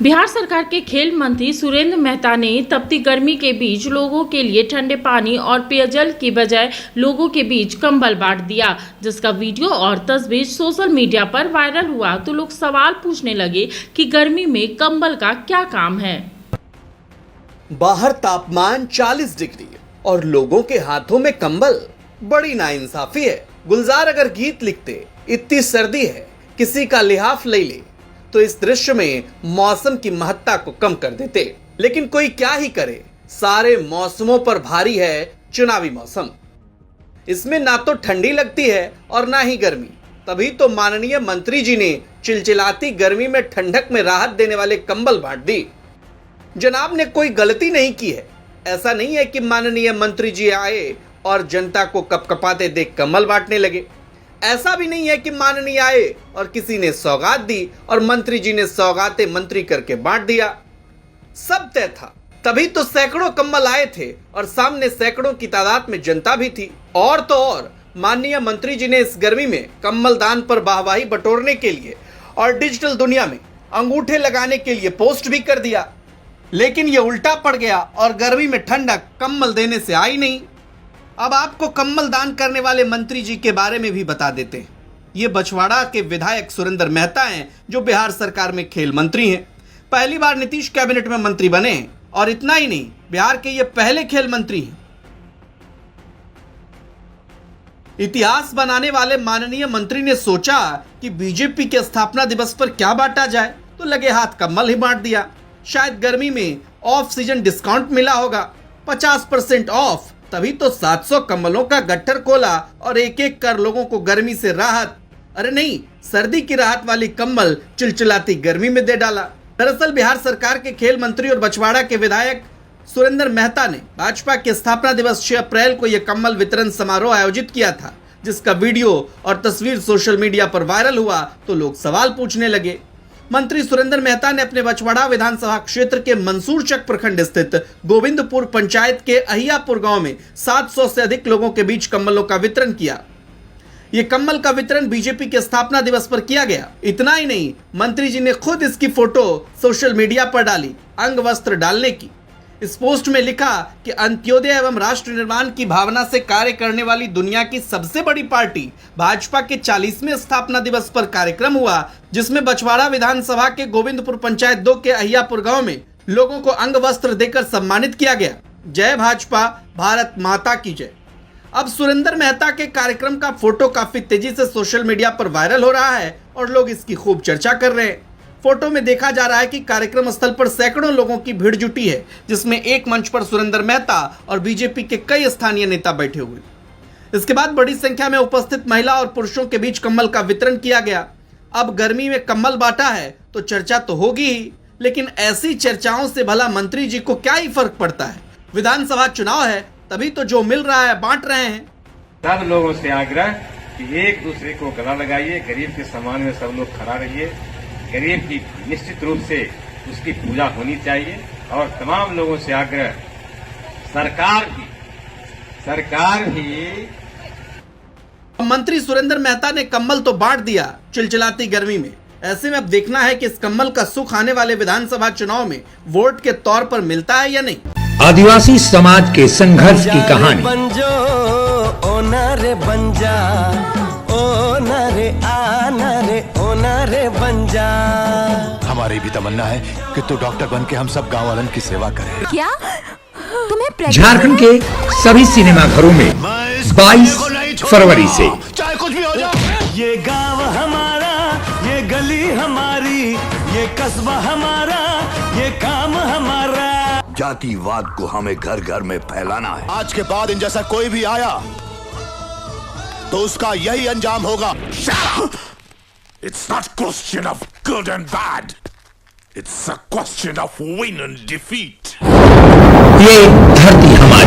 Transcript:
बिहार सरकार के खेल मंत्री सुरेंद्र मेहता ने तपती गर्मी के बीच लोगों के लिए ठंडे पानी और पेयजल की बजाय लोगों के बीच कंबल बांट दिया, जिसका वीडियो और तस्वीर सोशल मीडिया पर वायरल हुआ तो लोग सवाल पूछने लगे कि गर्मी में कंबल का क्या काम है। बाहर तापमान 40 डिग्री और लोगों के हाथों में कंबल, बड़ी नाइंसाफी है। गुलजार अगर गीत लिखते इतनी सर्दी है किसी का लिहाफ ले ले तो इस दृश्य में मौसम की महत्ता को कम कर देते, लेकिन कोई क्या ही करे, सारे मौसमों पर भारी है चुनावी मौसम। इसमें ना तो ठंडी लगती है और ना ही गर्मी, तभी तो माननीय मंत्री जी ने चिलचिलाती गर्मी में ठंडक में राहत देने वाले कंबल बांट दी। जनाब ने कोई गलती नहीं की है। ऐसा नहीं है कि माननीय मंत्री जी आए और जनता को कपकपाते देख कंबल बांटने लगे। ऐसा भी नहीं है कि माननीय आए और किसी ने सौगात दी और मंत्री जी ने सौगातें मंत्री करके बांट दिया। सब तय था, तभी तो सैकड़ों कंबल आए थे और सामने सैकड़ों की तादाद में जनता भी थी। और तो और माननीय मंत्री जी ने इस गर्मी में कंबल दान पर वाहवाही बटोरने के लिए और डिजिटल दुनिया में अंगूठे लगाने के लिए पोस्ट भी कर दिया, लेकिन ये उल्टा पड़ गया और गर्मी में ठंडक कंबल देने से आई नहीं। अब आपको कंबल दान करने वाले मंत्री जी के बारे में भी बता देते हैं। ये बछवाड़ा के विधायक सुरेंद्र मेहता हैं, जो बिहार सरकार में खेल मंत्री हैं। पहली बार नीतीश कैबिनेट में मंत्री बने हैं और इतना ही नहीं, बिहार के ये पहले खेल मंत्री हैं। इतिहास बनाने वाले माननीय मंत्री ने सोचा कि बीजेपी के स्थापना दिवस पर क्या बांटा जाए, तो लगे हाथ कंबल ही बांट दिया। शायद गर्मी में ऑफ सीजन डिस्काउंट मिला होगा, 50% ऑफ, तभी तो 700 कंबलों का गट्ठर खोला और एक एक कर लोगों को गर्मी से राहत, अरे नहीं, सर्दी की राहत वाली कंबल चिलचिलाती गर्मी में दे डाला। दरअसल बिहार सरकार के खेल मंत्री और बछवाड़ा के विधायक सुरेंद्र मेहता ने भाजपा के स्थापना दिवस 6 अप्रैल को यह कंबल वितरण समारोह आयोजित किया था, जिसका वीडियो और तस्वीर सोशल मीडिया पर वायरल हुआ तो लोग सवाल पूछने लगे। मंत्री सुरेंद्र मेहता ने अपने बछवाड़ा विधानसभा क्षेत्र के मंसूरचक प्रखंड स्थित गोविंदपुर पंचायत के अहियापुर गांव में 700 से अधिक लोगों के बीच कंबलों का वितरण किया। ये कंबल का वितरण बीजेपी के स्थापना दिवस पर किया गया। इतना ही नहीं, मंत्री जी ने खुद इसकी फोटो सोशल मीडिया पर डाली, अंग वस्त्र डालने की। इस पोस्ट में लिखा कि अंत्योदय एवं राष्ट्र निर्माण की भावना से कार्य करने वाली दुनिया की सबसे बड़ी पार्टी भाजपा के 40वें स्थापना दिवस पर कार्यक्रम हुआ, जिसमें बछवाड़ा विधानसभा के गोविंदपुर पंचायत 2 के अहियापुर गांव में लोगों को अंग वस्त्र देकर सम्मानित किया गया। जय भाजपा, भारत माता की जय। अब सुरेंद्र मेहता के कार्यक्रम का फोटो काफी तेजी से सोशल मीडिया पर वायरल हो रहा है और लोग इसकी खूब चर्चा कर रहे हैं। फोटो में देखा जा रहा है कि कार्यक्रम स्थल पर सैकड़ों लोगों की भीड़ जुटी है, जिसमें एक मंच पर सुरेंद्र मेहता और बीजेपी के कई स्थानीय नेता बैठे हुए। इसके बाद बड़ी संख्या में उपस्थित महिला और पुरुषों के बीच कंबल का वितरण किया गया। अब गर्मी में कंबल बांटा है तो चर्चा तो होगी ही, लेकिन ऐसी चर्चाओं से भला मंत्री जी को क्या ही फर्क पड़ता है। विधानसभा चुनाव है, तभी तो जो मिल रहा है बांट रहे हैं। सब लोगों से आग्रह कि एक दूसरे को गला लगाइए, गरीब के सम्मान में सब लोग खड़ा रहिए। गरीब की निश्चित रूप से उसकी पूजा होनी चाहिए। और तमाम लोगों से आग्रह, सरकार भी मंत्री सुरेंद्र मेहता ने कंबल तो बांट दिया चिलचिलाती गर्मी में। ऐसे में अब देखना है कि इस कंबल का सुख आने वाले विधानसभा चुनाव में वोट के तौर पर मिलता है या नहीं। आदिवासी समाज के संघर्ष की कहानी। बंजो ओनरे बंजा, ओनरे आनरे ओनरे बंजा। हमारी भी तमन्ना है कि तू डॉक्टर बन के हम सब गाँव वालन की सेवा करे। क्या तुम्हें झारखंड के सभी सिनेमा घरों में 22 फरवरी से चाहे कुछ भी हो जाए, ये गांव हमारा, ये गली हमारी, ये कस्बा हमारा, ये काम हमारा। जातिवाद को हमें घर घर में फैलाना है। आज के बाद इन जैसा कोई भी आया तो उसका यही अंजाम होगा। It's not question of good and bad. It's a question of win and defeat. ये धरती हमारी,